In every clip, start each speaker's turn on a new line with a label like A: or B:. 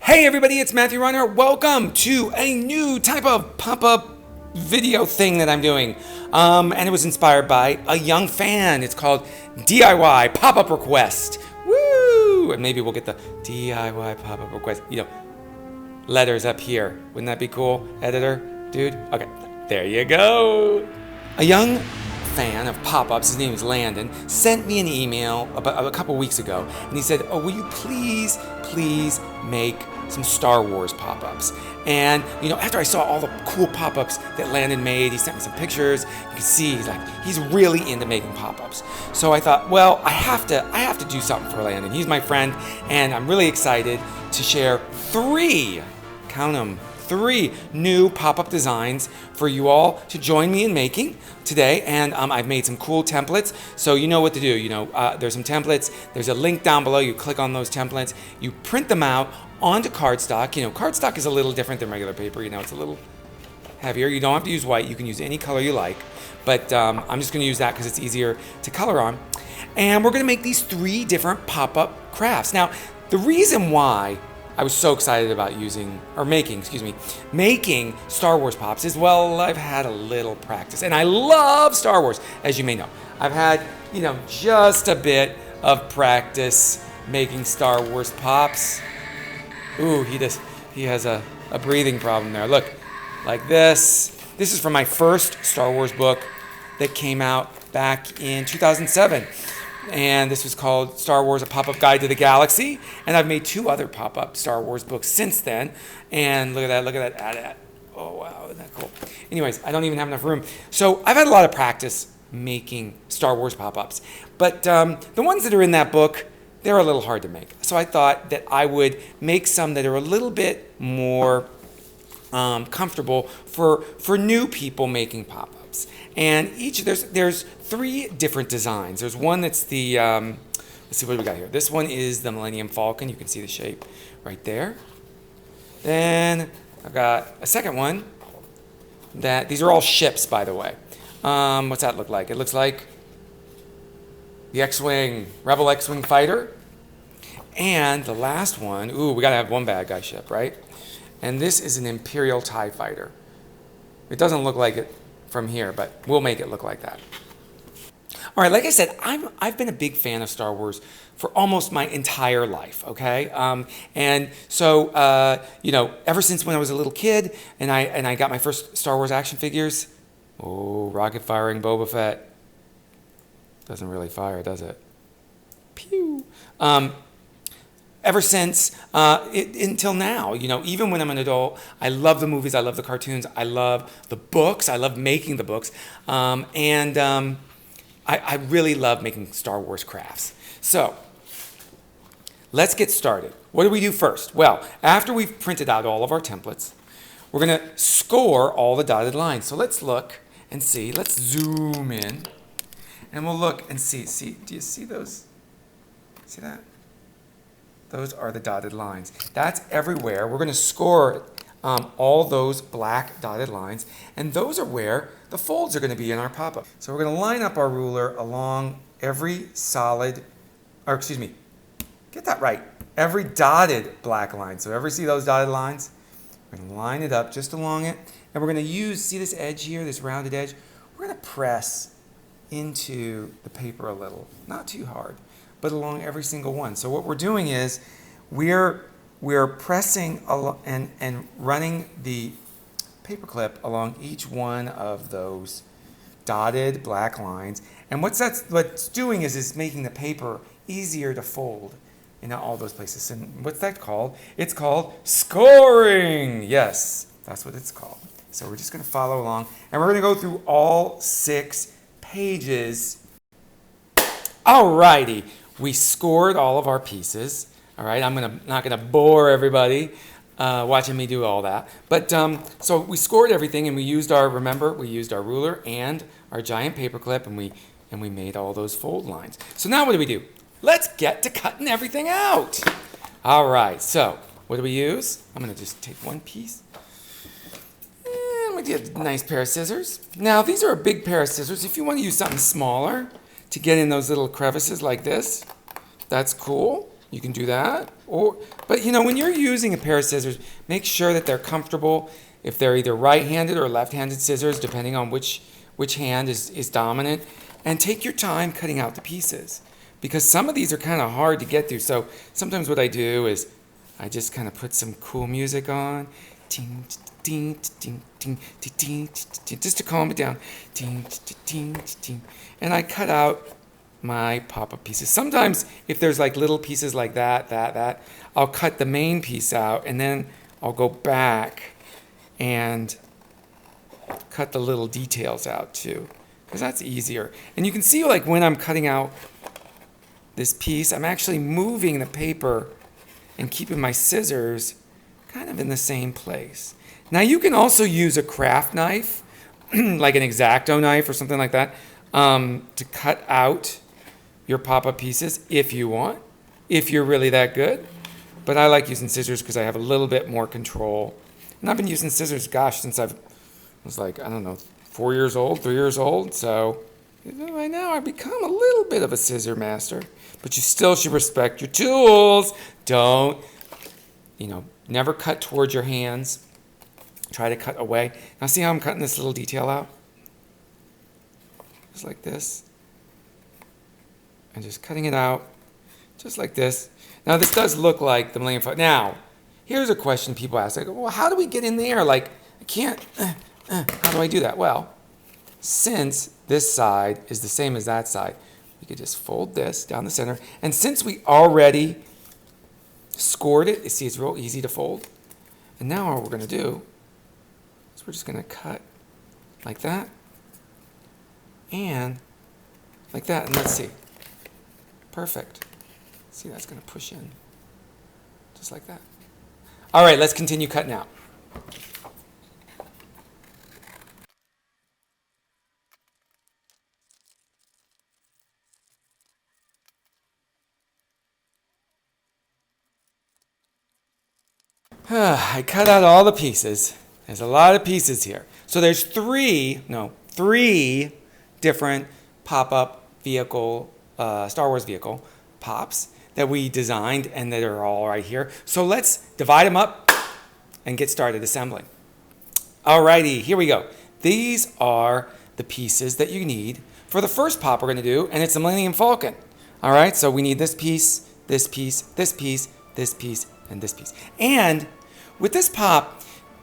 A: Hey everybody, it's Matthew Reinhart. Welcome to a new type of pop-up video thing that I'm doing. And it was inspired by a young fan. It's called DIY Pop-Up Request. Woo! And maybe we'll get the DIY Pop-Up Request, letters up here. Wouldn't that be cool, editor? Dude? Okay, there you go. A young fan of pop-ups, his name is Landon, sent me an email about a couple weeks ago, and he said, will you please make some Star Wars pop-ups? And after I saw all the cool pop-ups that Landon made, he sent me some pictures. You can see he's really into making pop-ups. So I thought, well, I have to do something for Landon. He's my friend, and I'm really excited to share three new pop-up designs for you all to join me in making today. And I've made some cool templates, so you know what to do. There's some templates. There's a link down below. You click on those templates. You print them out onto cardstock. Cardstock is a little different than regular paper. It's a little heavier. You don't have to use white. You can use any color you like. But I'm just going to use that because it's easier to color on. And we're going to make these three different pop-up crafts. Now, the reason why I was so excited about making Star Wars pops is, well, I've had a little practice, and I love Star Wars, as you may know. I've had, just a bit of practice making Star Wars pops. Ooh, he has a breathing problem there. Look, like this. This is from my first Star Wars book that came out back in 2007. And this was called Star Wars, A Pop-Up Guide to the Galaxy. And I've made two other pop-up Star Wars books since then. And look at that. Oh, wow, isn't that cool? Anyways, I don't even have enough room. So I've had a lot of practice making Star Wars pop-ups. But the ones that are in that book, they're a little hard to make. So I thought that I would make some that are a little bit more comfortable for new people making pop-ups. And there's three different designs. There's one that's the, let's see what we got here. This one is the Millennium Falcon. You can see the shape right there. Then I've got a second one these are all ships, by the way. What's that look like? It looks like the X-Wing, Rebel X-Wing fighter. And the last one, we gotta have one bad guy ship, right? And this is an Imperial TIE fighter. It doesn't look like it from here, but we'll make it look like that. All right, like I said, I've been a big fan of Star Wars for almost my entire life, okay? And so, ever since when I was a little kid and I got my first Star Wars action figures, rocket firing Boba Fett. Doesn't really fire, does it? Pew! Ever since, until now, even when I'm an adult, I love the movies, I love the cartoons, I love the books, I love making the books, I really love making Star Wars crafts. So, let's get started. What do we do first? Well, after we've printed out all of our templates, we're going to score all the dotted lines. So let's look and see. Let's zoom in, and we'll look and see. Do you see those? See that? Those are the dotted lines. That's everywhere. We're going to score all those black dotted lines, and those are where the folds are going to be in our pop-up. So we're going to line up our ruler along every every dotted black line. So see those dotted lines? We're going to line it up just along it, and we're going to see this edge here, this rounded edge? We're going to press into the paper a little, not too hard, but along every single one. So what we're doing is we're pressing and running the paperclip along each one of those dotted black lines. And what's doing is making the paper easier to fold in all those places. And what's that called? It's called scoring. Yes, that's what it's called. So we're just going to follow along, and we're going to go through all 6 pages. Alrighty. We scored all of our pieces. All right, I'm not gonna bore everybody watching me do all that. But so we scored everything, and we used our ruler and our giant paper clip, and we made all those fold lines. So now what do we do? Let's get to cutting everything out. All right. So what do we use? I'm gonna just take one piece. And we get a nice pair of scissors. Now these are a big pair of scissors. If you want to use something smaller to get in those little crevices like this, that's cool. You can do that. But you know, when you're using a pair of scissors, make sure that they're comfortable. If they're either right-handed or left-handed scissors, depending on which hand is dominant. And take your time cutting out the pieces, because some of these are kind of hard to get through. So sometimes what I do is I just kind of put some cool music on, ting, ting, ting, ting, ting, ting, ting, just to calm it down, ting, ting, ting, and I cut out my pop-up pieces. Sometimes if there's like little pieces like that, I'll cut the main piece out, and then I'll go back and cut the little details out too, because that's easier. And you can see, like, when I'm cutting out this piece, I'm actually moving the paper and keeping my scissors kind of in the same place. Now you can also use a craft knife, like an X-Acto knife or something like that, to cut out your pop-up pieces if you want, if you're really that good. But I like using scissors because I have a little bit more control. And I've been using scissors, gosh, since I was like, I don't know, 4 years old, 3 years old. So right now I've become a little bit of a scissor master. But you still should respect your tools. Don't, never cut towards your hands. Try to cut away. Now see how I'm cutting this little detail out? Just like this. And just cutting it out, just like this. Now this does look like the Millennium Falcon. Now, here's a question people ask. They go, well, how do we get in there? Like, I can't, how do I do that? Well, since this side is the same as that side, we could just fold this down the center. And since we already scored it, you see it's real easy to fold. And now what we're going to do is we're just going to cut like that and like that. And let's see. Perfect. See, that's going to push in just like that. All right, let's continue cutting out. I cut out all the pieces. There's a lot of pieces here. So there's three different pop-up vehicle, Star Wars vehicle pops that we designed and that are all right here. So let's divide them up and get started assembling. Alrighty, here we go. These are the pieces that you need for the first pop we're going to do, and it's the Millennium Falcon. All right, so we need this piece, this piece, this piece, this piece, and this piece. And with this pop,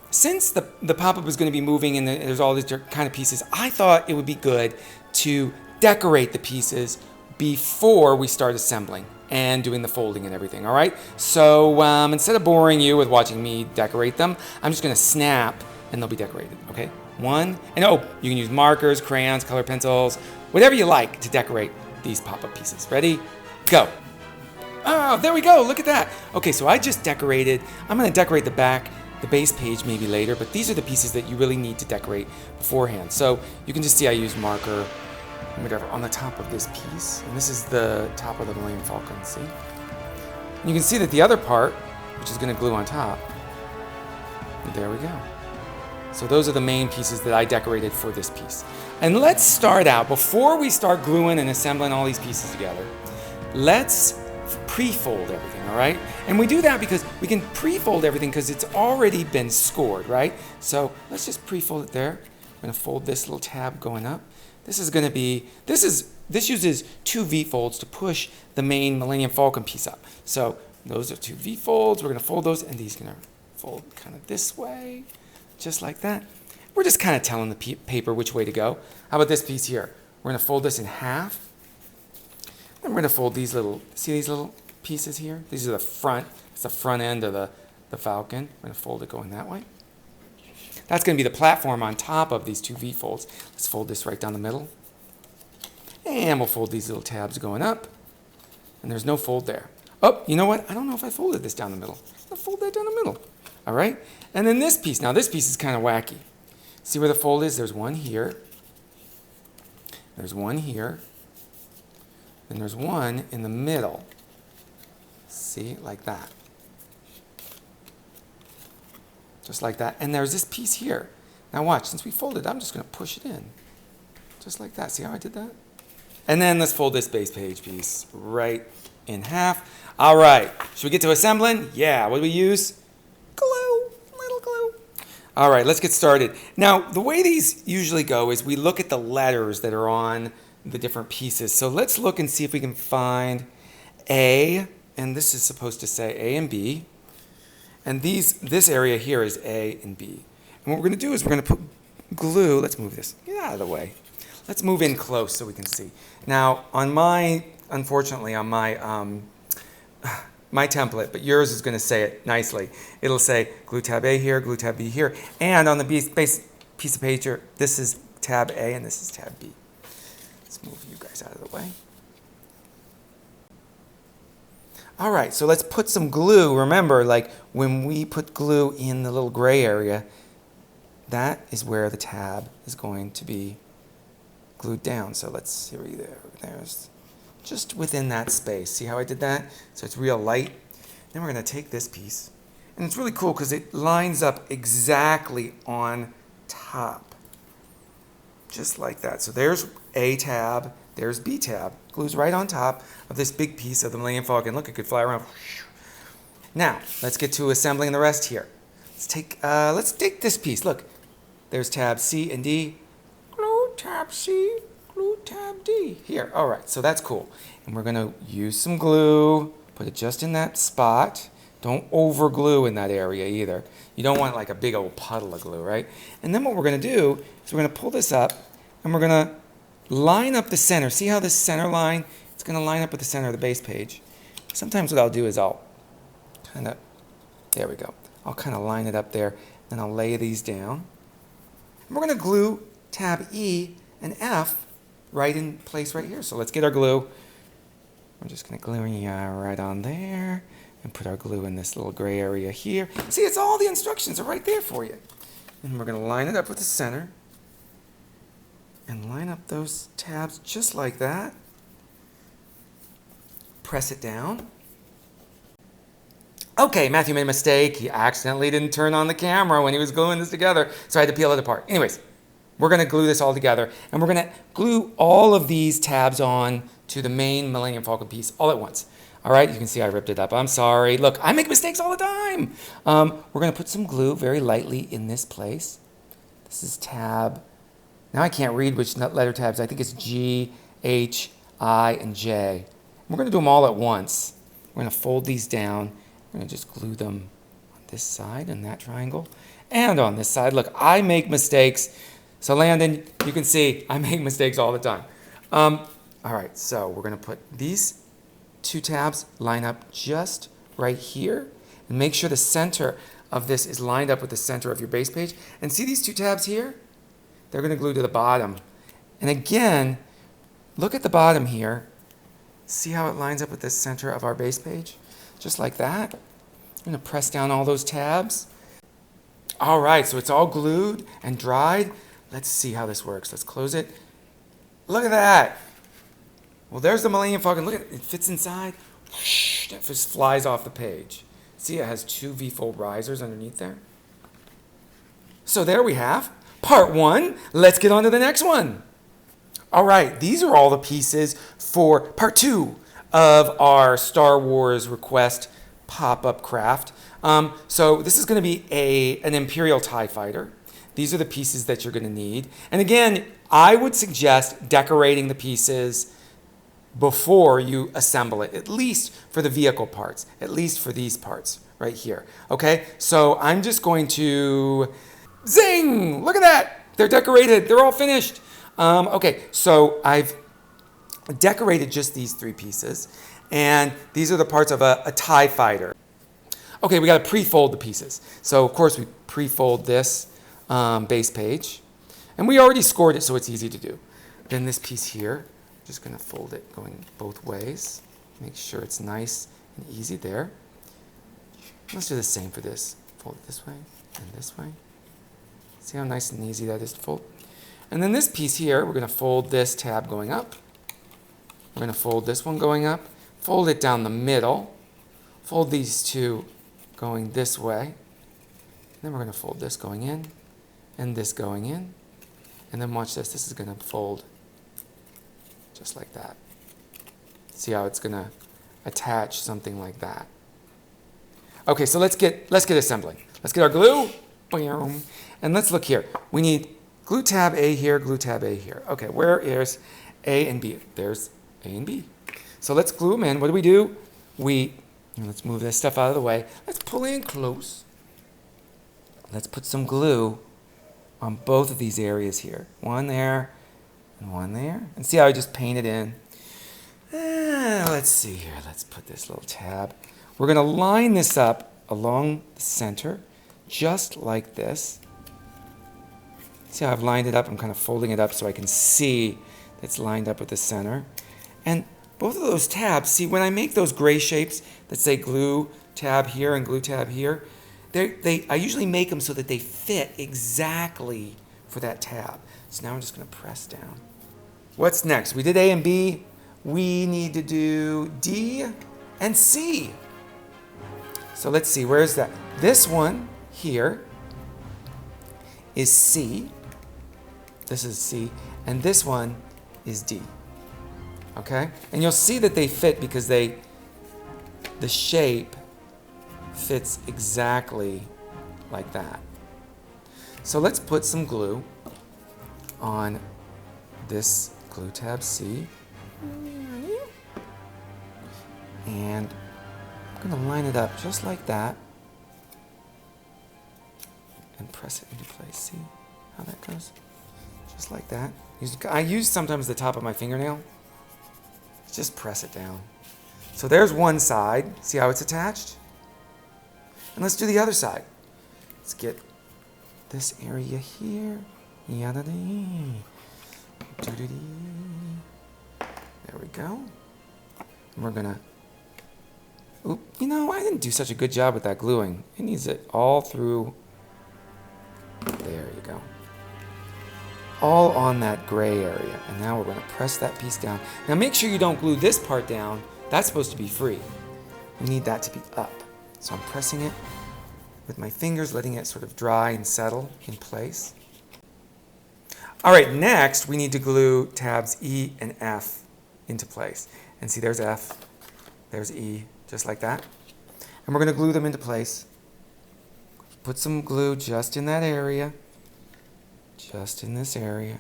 A: since the pop-up is going to be moving and there's all these kind of pieces, I thought it would be good to decorate the pieces before we start assembling and doing the folding and everything, all right? So instead of boring you with watching me decorate them, I'm just gonna snap and they'll be decorated, okay? One, and you can use markers, crayons, color pencils, whatever you like to decorate these pop-up pieces. Ready? Go. Oh, there we go, look at that. Okay, so I just decorated, I'm gonna decorate the back, the base page maybe later, but these are the pieces that you really need to decorate beforehand. So you can just see I use marker, whatever, on the top of this piece. And this is the top of the Millennium Falcon, see? And you can see that the other part, which is going to glue on top, there we go. So those are the main pieces that I decorated for this piece. And let's start out, before we start gluing and assembling all these pieces together, let's pre-fold everything, all right? And we do that because we can pre-fold everything because it's already been scored, right? So let's just pre-fold it there. I'm going to fold this little tab going up. This is going to be, this uses 2 V-folds to push the main Millennium Falcon piece up. So those are 2 V-folds. We're going to fold those, and these are going to fold kind of this way, just like that. We're just kind of telling the paper which way to go. How about this piece here? We're going to fold this in half. And we're going to fold these little, see these little pieces here? These are the front, it's the front end of the Falcon. We're going to fold it going that way. That's going to be the platform on top of these 2 V-folds. Let's fold this right down the middle. And we'll fold these little tabs going up. And there's no fold there. Oh, you know what? I don't know if I folded this down the middle. I'll fold that down the middle. All right? And then this piece. Now this piece is kind of wacky. See where the fold is? There's one here. There's one here. And there's one in the middle. See? Like that. Just like that. And there's this piece here. Now watch, since we folded, I'm just going to push it in. Just like that. See how I did that? And then let's fold this base page piece right in half. All right, should we get to assembling? Yeah, what do we use? Glue, little glue. All right, let's get started. Now, the way these usually go is we look at the letters that are on the different pieces. So let's look and see if we can find A, and this is supposed to say A and B. And this area here is A and B. And what we're going to do is we're going to put glue. Let's move this. Get out of the way. Let's move in close so we can see. Now, on my, unfortunately, on my my template, but yours is going to say it nicely. It'll say glue tab A here, glue tab B here, and on the base piece of paper, this is tab A and this is tab B. Let's move you guys out of the way. All right, so let's put some glue. Remember, like when we put glue in the little gray area, that is where the tab is going to be glued down. So let's see there's just within that space. See how I did that? So it's real light. Then we're going to take this piece, and it's really cool because it lines up exactly on top, just like that. So there's A tab, there's B tab. Glues right on top of this big piece of the Millennium Falcon. Look, it could fly around. Now, let's get to assembling the rest here. Let's take this piece. Look, there's tab C and D. Glue tab C, glue tab D. Here, all right, so that's cool. And we're gonna use some glue, put it just in that spot. Don't over glue in that area either. You don't want like a big old puddle of glue, right? And then what we're gonna do is we're gonna pull this up and we're gonna line up the center. See how this center line, it's gonna line up with the center of the base page. Sometimes what I'll do is I'll kind of, there we go. I'll kind of line it up there, and I'll lay these down. And we're gonna glue tab E and F right in place right here. So let's get our glue. We're just gonna glue right on there and put our glue in this little gray area here. See, it's all the instructions are right there for you. And we're gonna line it up with the center and line up those tabs just like that. Press it down. Okay, Matthew made a mistake. He accidentally didn't turn on the camera when he was gluing this together, so I had to peel it apart. Anyways, we're gonna glue this all together, and we're gonna glue all of these tabs on to the main Millennium Falcon piece all at once. All right, you can see I ripped it up. I'm sorry. Look, I make mistakes all the time. We're gonna put some glue very lightly in this place. This is tab. Now I can't read which letter tabs. I think it's G, H, I, and J. We're going to do them all at once. We're going to fold these down. We're going to just glue them on this side and that triangle. And on this side. Look, I make mistakes. So Landon, you can see I make mistakes all the time. All right, so we're going to put these two tabs line up just right here. And make sure the center of this is lined up with the center of your base page. And see these two tabs here? They're going to glue to the bottom. And again, look at the bottom here. See how it lines up with the center of our base page? Just like that. I'm going to press down all those tabs. All right, so it's all glued and dried. Let's see how this works. Let's close it. Look at that. Well, there's the Millennium Falcon. Look at it. It fits inside. Whoosh, that just flies off the page. See, it has two V-fold risers underneath there. So there we have part one. Let's get on to the next one. All right, these are all the pieces for part two of our Star Wars request pop-up craft. So this is going to be an Imperial TIE fighter. These are the pieces that you're going to need. And again, I would suggest decorating the pieces before you assemble it, at least for the vehicle parts, at least for these parts right here. Okay, so I'm just going to zing! Look at that! They're decorated. They're all finished. Okay, so I've decorated just these three pieces, and these are the parts of a TIE fighter. Okay, we got to pre-fold the pieces. So, of course, we pre-fold this base page, and we already scored it, so it's easy to do. Then this piece here, I'm just going to fold it going both ways. Make sure it's nice and easy there. Let's do the same for this. Fold it this way and this way. See how nice and easy that is to fold? And then this piece here, we're going to fold this tab going up. We're going to fold this one going up. Fold it down the middle. Fold these two going this way. And then we're going to fold this going in and this going in. And then watch this. This is going to fold just like that. See how it's going to attach something like that. Okay, so let's get assembling. Let's get our glue. And let's look here. We need glue tab A here, glue tab A here. Okay, where is A and B? There's A and B. So let's glue them in. What do? Let's move this stuff out of the way. Let's pull in close. Let's put some glue on both of these areas here. One there and one there. And see how I just painted in? Let's see here. Let's put this little tab. We're going to line this up along the center, just like this. See how I've lined it up? I'm kind of folding it up so I can see it's lined up with the center. And both of those tabs, see, when I make those gray shapes that say glue tab here and glue tab here, I usually make them so that they fit exactly for that tab. So now I'm just going to press down. What's next? We did A and B. We need to do D and C. So let's see, where's that? This one here is C. This is C. And this one is D. Okay? And you'll see that they fit because the shape fits exactly like that. So let's put some glue on this glue tab C. And I'm going to line it up just like that and press it into place. See how that goes? Just like that. I use sometimes the top of my fingernail. Just press it down. So there's one side. See how it's attached? And let's do the other side. Let's get this area here. There we go. And we're going to... Oop, I didn't do such a good job with that gluing. It needs it all through. There you go. All on that gray area. And now we're going to press that piece down. Now make sure you don't glue this part down. That's supposed to be free. We need that to be up. So I'm pressing it with my fingers, letting it sort of dry and settle in place. All right, next we need to glue tabs E and F into place. And see, there's F, there's E, just like that. And we're going to glue them into place. Put some glue just in that area, just in this area.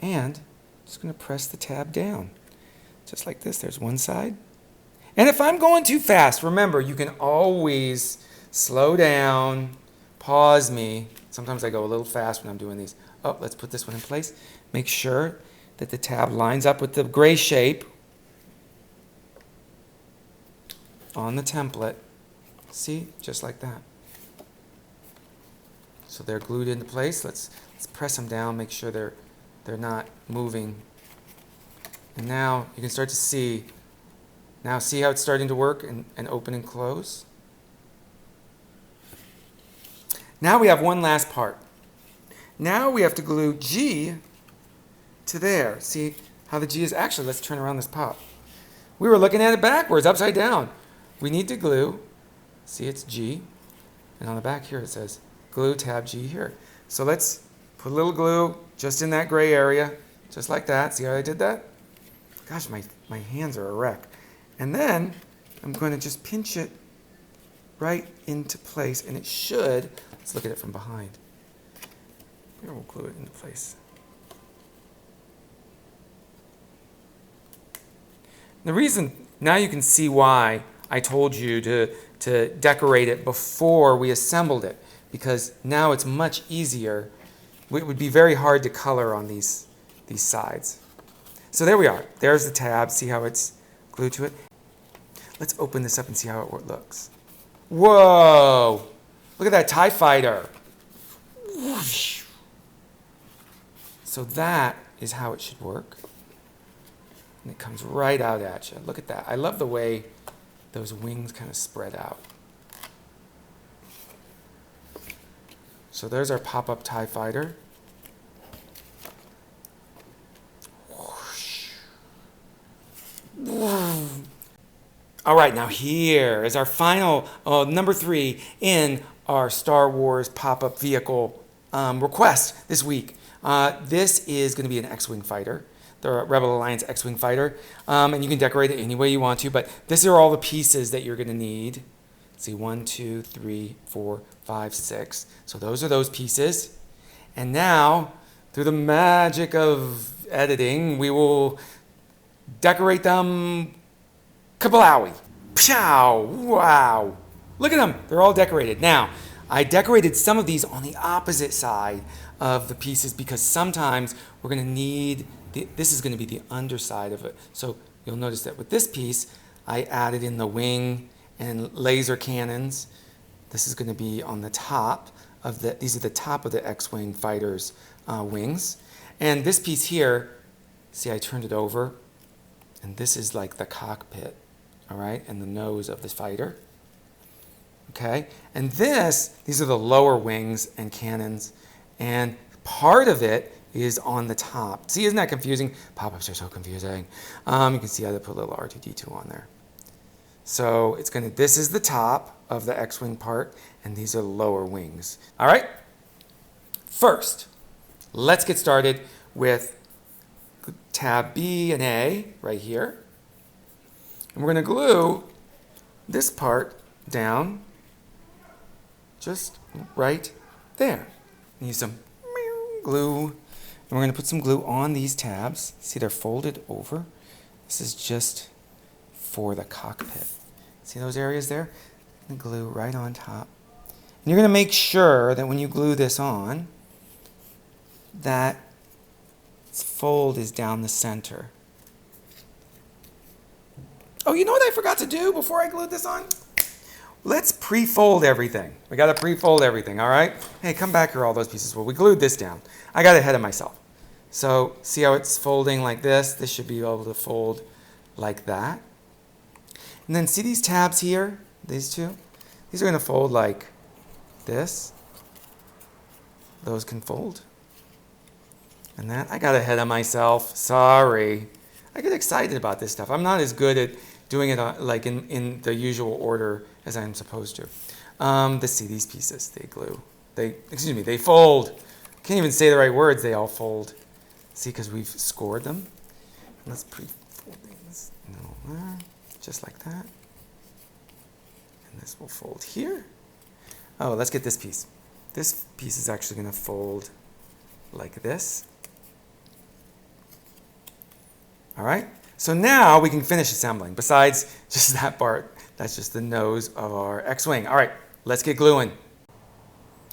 A: And just going to press the tab down, just like this. There's one side. And if I'm going too fast, remember, you can always slow down, pause me. Sometimes I go a little fast when I'm doing these. Oh, let's put this one in place. Make sure that the tab lines up with the gray shape on the template. See, just like that. So they're glued into place. Let's press them down, make sure they're not moving. And now you can start to see. Now see how it's starting to work and open and close? Now we have one last part. Now we have to glue G to there. See how the G is? Actually, let's turn around this pop. We were looking at it backwards, upside down. We need to glue. See, it's G. And on the back here it says glue tab G here. So let's put a little glue just in that gray area, just like that. See how I did that? Gosh, my hands are a wreck. And then I'm going to just pinch it right into place, and it should, let's look at it from behind. Here, we'll glue it into place. The reason, now you can see why I told you to decorate it before we assembled it, because now it's much easier. It would be very hard to color on these sides. So there we are. There's the tab. See how it's glued to it? Let's open this up and see how it looks. Whoa! Look at that TIE fighter. Whoosh. So that is how it should work. And it comes right out at you. Look at that. I love the way those wings kind of spread out. So there's our pop-up TIE fighter. Whoosh. Whoa. All right, now here is our final, number 3 in our Star Wars pop-up vehicle request this week. This is going to be an X-Wing fighter. the Rebel Alliance X-Wing fighter. And you can decorate it any way you want to, but these are all the pieces that you're going to need. Let's see, 1, 2, 3, 4, 5, 6. So those are those pieces. And now, through the magic of editing, we will decorate them kablowy. Pow! Wow! Look at them. They're all decorated. Now, I decorated some of these on the opposite side of the pieces because sometimes we're going to need, this is going to be the underside of it. So you'll notice that with this piece, I added in the wing and laser cannons. This is going to be on the top of the, these are the top of the X-Wing fighter's wings. And this piece here, see, I turned it over, and this is like the cockpit, all right, and the nose of the fighter. Okay, and these are the lower wings and cannons, and part of it is on the top. See, isn't that confusing? Pop-ups are so confusing. You can see how they put a little R2-D2 on there. So it's gonna, this is the top of the X-Wing part, and these are the lower wings. All right, first, let's get started with tab B and A right here. And we're gonna glue this part down just right there. Use some glue. And we're going to put some glue on these tabs. See, they're folded over. This is just for the cockpit. See those areas there? And glue right on top. And you're going to make sure that when you glue this on, that its fold is down the center. Oh, you know what I forgot to do before I glued this on? Let's pre-fold everything. We got to pre-fold everything, all right? Hey, come back here, all those pieces. Well, we glued this down. I got ahead of myself. So see how it's folding like this? This should be able to fold like that. And then see these tabs here? These two? These are going to fold like this. Those can fold. And that, I got ahead of myself. Sorry. I get excited about this stuff. I'm not as good at doing it like in the usual order as I'm supposed to. Let's see, these pieces, they glue. They fold. Can't even say the right words, they all fold. See, because we've scored them. Let's pre-fold these. Just like that. And this will fold here. Oh, let's get this piece. This piece is actually going to fold like this. All right? So now we can finish assembling. Besides just that part, that's just the nose of our X-Wing. All right, let's get gluing.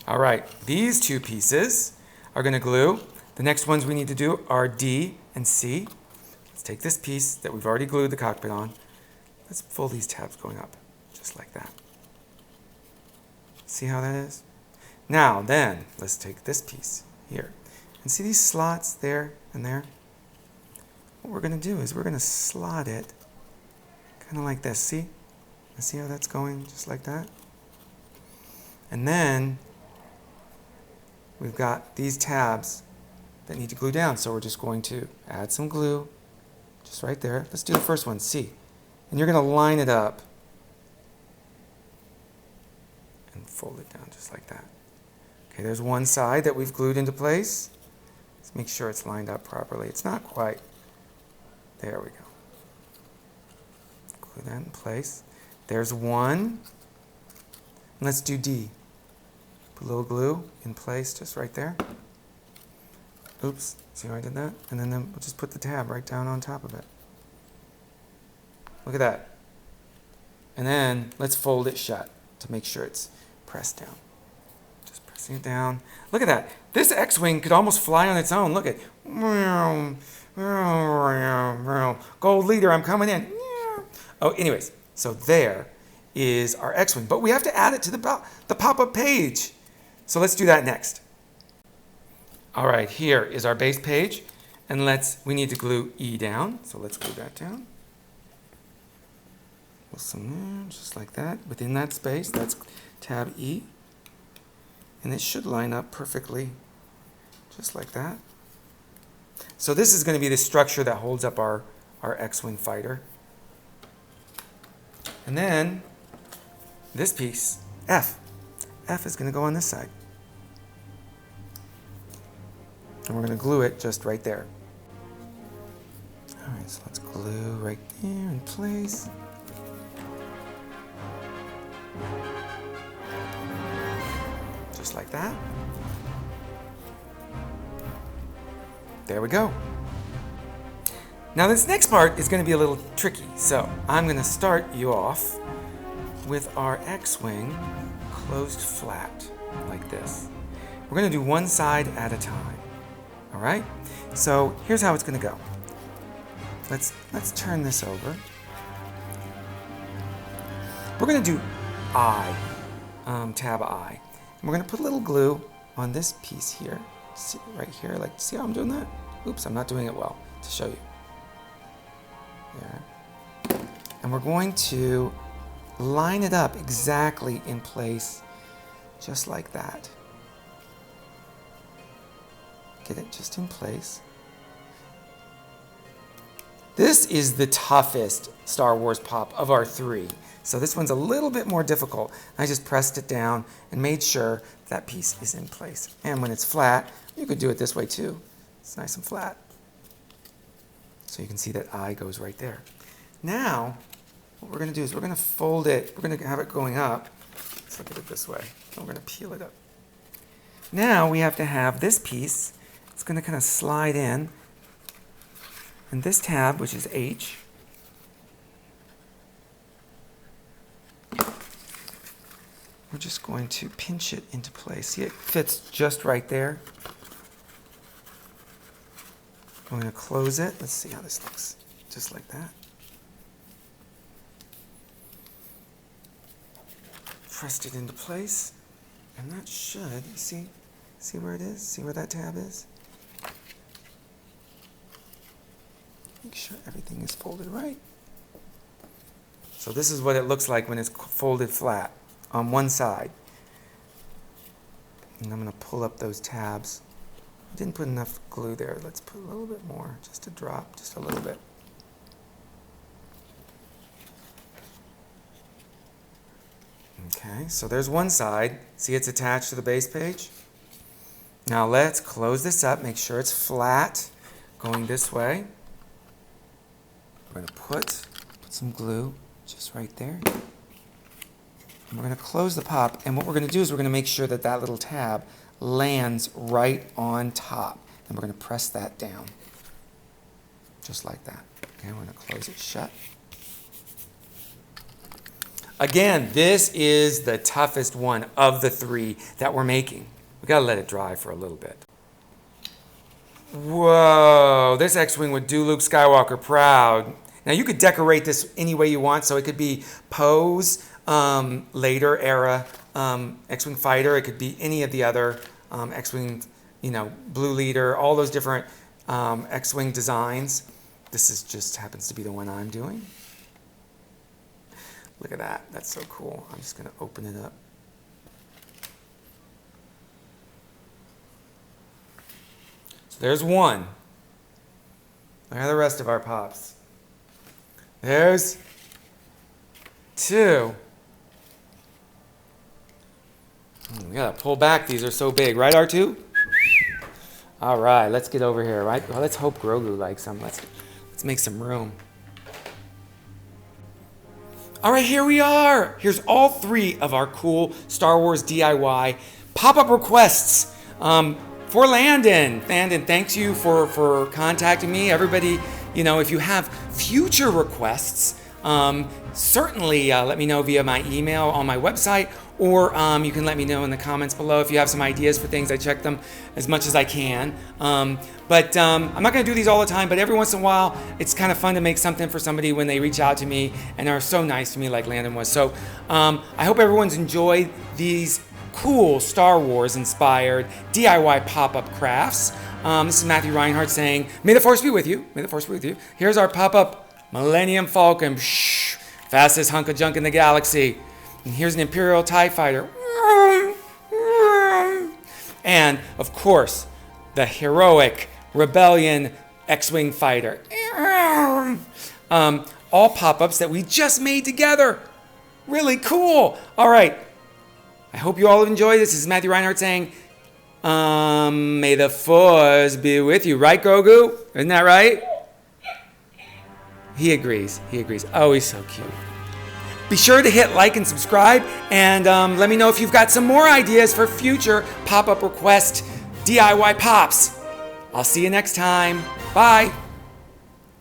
A: All right, these two pieces are going to glue. The next ones we need to do are D and C. Let's take this piece that we've already glued the cockpit on. Let's fold these tabs going up, just like that. See how that is? Now then, let's take this piece here. And see these slots there and there? What we're going to do is we're going to slot it kind of like this. See? See how that's going? Just like that. And then we've got these tabs that need to glue down. So we're just going to add some glue just right there. Let's do the first one, C. And you're going to line it up and fold it down just like that. Okay, there's one side that we've glued into place. Let's make sure it's lined up properly. It's not quite. There we go. Glue that in place. There's one. And let's do D. Put a little glue in place just right there. Oops, see how I did that? And then we'll just put the tab right down on top of it. Look at that. And then let's fold it shut to make sure it's pressed down. Just pressing it down. Look at that. This X-Wing could almost fly on its own. Look at Gold leader, I'm coming in. Oh, anyways, so there is our X-Wing. But we have to add it to the pop-up page. So let's do that next. All right, here is our base page. And we need to glue E down. So let's glue that down. Just like that. Within that space, that's tab E. And it should line up perfectly, just like that. So this is going to be the structure that holds up our X-Wing fighter. And then this piece, F. F is going to go on this side. And we're going to glue it just right there. All right, so let's glue right there in place. Just like that. There we go. Now this next part is going to be a little tricky, so I'm going to start you off with our X-wing closed flat, like this. We're going to do one side at a time, all right? So here's how it's going to go. Let's turn this over. We're going to do I, tab I. And we're going to put a little glue on this piece here, see, right here. Like, see how I'm doing that? Oops, I'm not doing it well, to show you. There. And we're going to line it up exactly in place, just like that. Get it just in place. This is the toughest Star Wars pop of our three. So this one's a little bit more difficult. I just pressed it down and made sure that piece is in place. And when it's flat, you could do it this way too. It's nice and flat. So you can see that I goes right there. Now, what we're going to do is we're going to fold it. We're going to have it going up. Let's look at it this way. And we're going to peel it up. Now we have to have this piece. It's going to kind of slide in. And this tab, which is H, we're just going to pinch it into place. See, it fits just right there. I'm going to close it. Let's see how this looks. Just like that. Pressed it into place. And that should, see where it is? See where that tab is? Make sure everything is folded right. So this is what it looks like when it's folded flat on one side. And I'm going to pull up those tabs. I didn't put enough glue there. Let's put a little bit more, just a drop, just a little bit. Okay, so there's one side. See, it's attached to the base page. Now let's close this up, make sure it's flat, going this way. We're going to put some glue just right there. And we're going to close the pop, and what we're going to do is we're going to make sure that that little tab lands right on top. And we're going to press that down, just like that. Okay, we're going to close it shut. Again, this is the toughest one of the three that we're making. We've got to let it dry for a little bit. Whoa, this X-Wing would do Luke Skywalker proud. Now you could decorate this any way you want, so it could be Poe's later era X-Wing fighter. It could be any of the other X-Wing, Blue Leader, all those different X-Wing designs. This is just happens to be the one I'm doing. Look at that. That's so cool. I'm just going to open it up. So there's one. Look at the rest of our pops. There's two. We gotta pull back. These are so big, right, R2? All right, let's get over here, right? Well, let's hope Grogu likes them. Let's make some room. All right, here we are. Here's all three of our cool Star Wars DIY pop-up requests for Landon. Landon, thanks you for contacting me. Everybody, if you have future requests, certainly let me know via my email on my website, or you can let me know in the comments below if you have some ideas for things. I check them as much as I can. But I'm not going to do these all the time, but every once in a while, it's kind of fun to make something for somebody when they reach out to me and are so nice to me like Landon was. So I hope everyone's enjoyed these cool Star Wars inspired DIY pop-up crafts. This is Matthew Reinhart saying, may the force be with you. May the force be with you. Here's our pop-up Millennium Falcon. Fastest hunk of junk in the galaxy. And here's an Imperial TIE Fighter. And, of course, the heroic Rebellion X-Wing Fighter. All pop-ups that we just made together. Really cool. All right. I hope you all have enjoyed this. This is Matthew Reinhart saying, may the force be with you. Right, Grogu? Isn't that right? He agrees. He agrees. Oh, he's so cute. Be sure to hit like and subscribe, and let me know if you've got some more ideas for future pop-up request DIY pops. I'll see you next time. Bye.